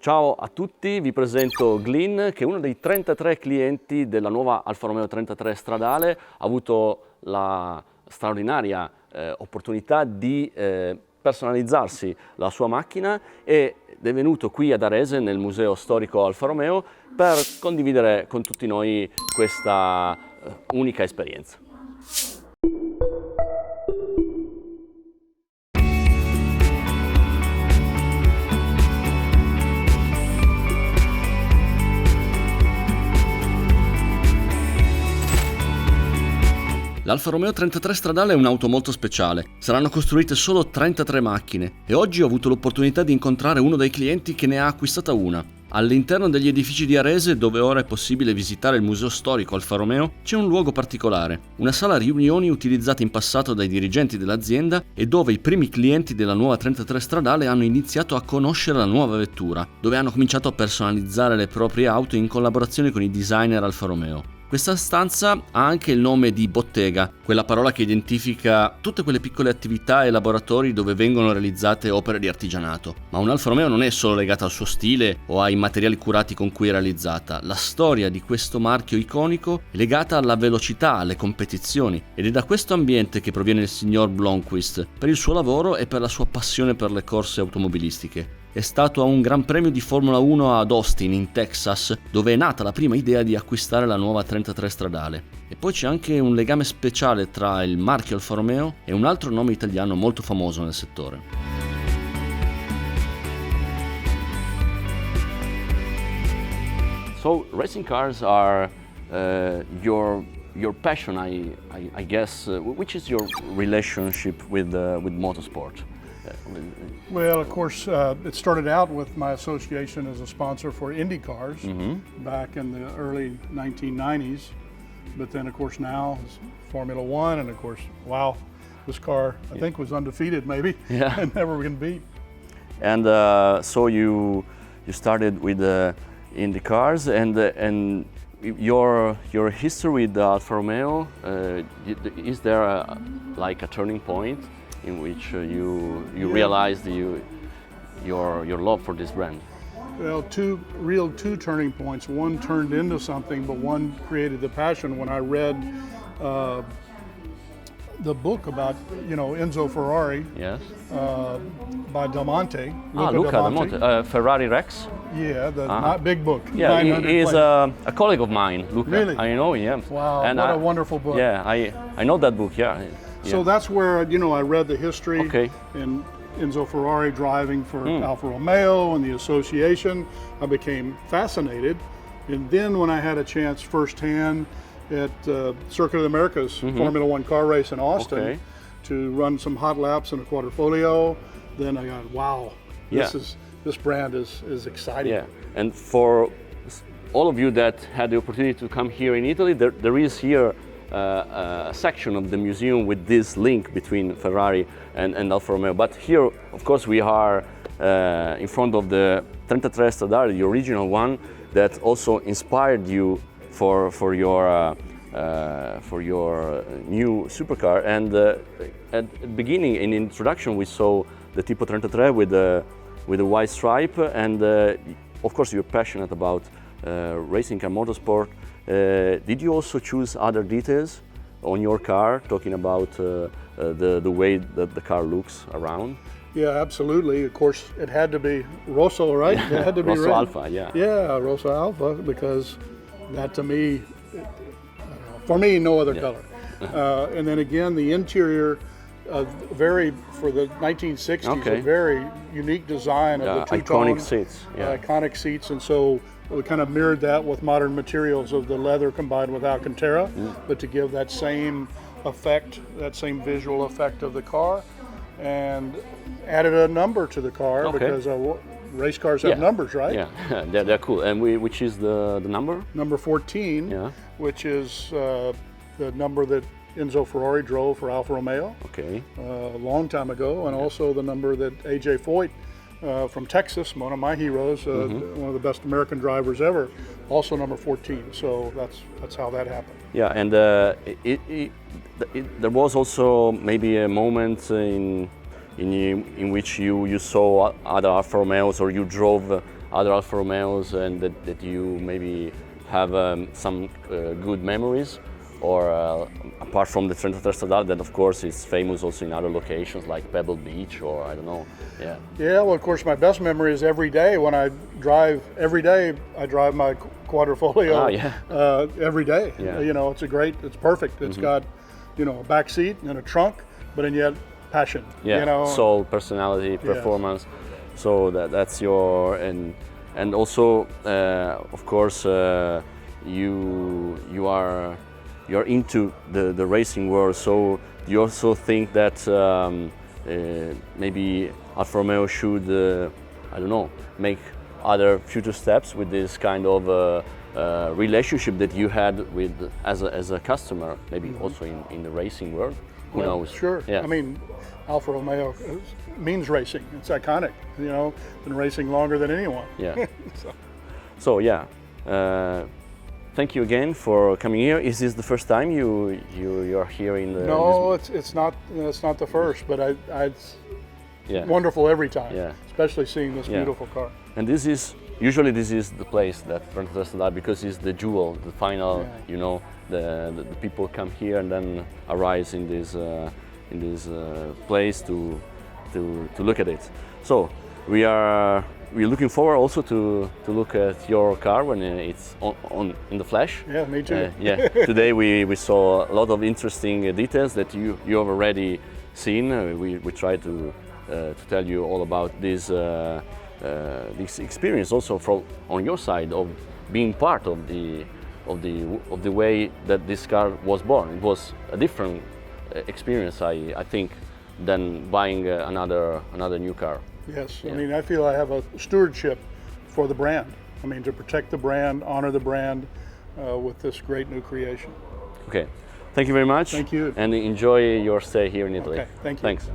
Ciao a tutti, vi presento Glynn, che è uno dei 33 clienti della nuova Alfa Romeo 33 Stradale. Ha avuto la straordinaria opportunità di personalizzarsi la sua macchina ed è venuto qui ad Arese, nel Museo storico Alfa Romeo, per condividere con tutti noi questa unica esperienza. L'Alfa Romeo 33 Stradale è un'auto molto speciale. Saranno costruite solo 33 macchine e oggi ho avuto l'opportunità di incontrare uno dei clienti che ne ha acquistata una. All'interno degli edifici di Arese, dove ora è possibile visitare il Museo storico Alfa Romeo, c'è un luogo particolare, una sala riunioni utilizzata in passato dai dirigenti dell'azienda e dove i primi clienti della nuova 33 Stradale hanno iniziato a conoscere la nuova vettura, dove hanno cominciato a personalizzare le proprie auto in collaborazione con i designer Alfa Romeo. Questa stanza ha anche il nome di bottega, quella parola che identifica tutte quelle piccole attività e laboratori dove vengono realizzate opere di artigianato. Ma un'Alfa Romeo non è solo legata al suo stile o ai materiali curati con cui è realizzata. La storia di questo marchio iconico è legata alla velocità, alle competizioni, ed è da questo ambiente che proviene il signor Bloomquist, per il suo lavoro e per la sua passione per le corse automobilistiche. È stato a un Gran Premio di Formula 1 ad Austin, in Texas, dove è nata la prima idea di acquistare la nuova 33 Stradale. E poi c'è anche un legame speciale tra il marchio Alfa Romeo e un altro nome italiano molto famoso nel settore. So, racing cars are your passion, I guess. Which is your relationship with motorsport? Well, of course, it started out with my association as a sponsor for Indy cars back in the early 1990s. But then, of course, now it's Formula One, and of course, wow, this car I think was undefeated, maybe, and never been beat. And so you started with Indy cars, and your history with the Alfa Romeo. Is there like a turning point in which you realized your love for this brand? Well, two turning points. One turned into something, but one created the passion when I read the book about Enzo Ferrari. Yes. By Del Monte. Luca Del Monte. Ferrari Rex. Yeah, the not big book. Yeah, he is a colleague of mine, Luca. Really? I know him. Wow, and what a wonderful book. Yeah, I know that book. Yeah. So that's where I read the history and Enzo Ferrari driving for Alfa Romeo and the association. I became fascinated, and then when I had a chance firsthand at Circuit of the Americas Formula One car race in Austin to run some hot laps in a quadrifoglio, then I got, wow, this brand is exciting. Yeah, and for all of you that had the opportunity to come here in Italy, there is here a section of the museum with this link between Ferrari and Alfa Romeo. But here, of course, we are in front of the Trentatré Stradale, the original one that also inspired you for your new supercar. And at the beginning, in the introduction, we saw the Tipo 33 with a white stripe, and of course, you're passionate about racing car motorsport. Did you also choose other details on your car, talking about the way that the car looks around? Yeah, absolutely. Of course, it had to be Rosso, right? It had to be Rosso Alfa, yeah. Yeah, Rosso Alfa, because that to me, for me, no other color. And then again, the interior, for the 1960s, a very unique design of the two-tone. Iconic seats. Yeah. Iconic seats, and so we kind of mirrored that with modern materials of the leather combined with Alcantara, but to give that same effect, that same visual effect of the car, and added a number to the car because race cars have numbers, right? Yeah, they're cool. And which is the number? Number 14, which is the number that Enzo Ferrari drove for Alfa Romeo a long time ago, and also the number that A.J. Foyt from Texas, one of my heroes, one of the best American drivers ever, also number 14. So that's how that happened. Yeah, and there was also maybe a moment in which you saw other Alfa Romeos, or you drove other Alfa Romeos and that you maybe have some good memories? Or apart from the Trentatré Stradale, that of course is famous also in other locations like Pebble Beach or I don't know. Yeah. Yeah, well, of course, my best memory is every day when I drive. Every day I drive my Quadrifoglio. Every day. Yeah. You know, it's perfect. It's got, you know, a back seat and a trunk, but and yet passion. Yeah. You know? Soul, personality, performance. Yes. So that's your and also of course you're into the racing world, so you also think that maybe Alfa Romeo should, I don't know, make other future steps with this kind of relationship that you had with as a customer, maybe also in the racing world. Who knows? Sure. Yeah. I mean, Alfa Romeo means racing. It's iconic. You know, been racing longer than anyone. Yeah. So yeah. Thank you again for coming here. Is this the first time you're here in the? No, it's not. It's not the first, but it's wonderful every time. Yeah. Especially seeing this beautiful car. And this is usually the place that Trentatré Stradale, because it's the jewel, the final. You know, the people come here and then arrive in this place to look at it. So we're looking forward also to look at your car when it's on in the flesh. Yeah, me too. Today we saw a lot of interesting details that you have already seen. We try to tell you all about this experience also from on your side of being part of the way that this car was born. It was a different experience, I think, than buying another new car. Yes, I mean, I feel I have a stewardship for the brand. I mean, to protect the brand, honor the brand with this great new creation. Okay, thank you very much. Thank you. And enjoy your stay here in Italy. Okay, thank you. Thanks.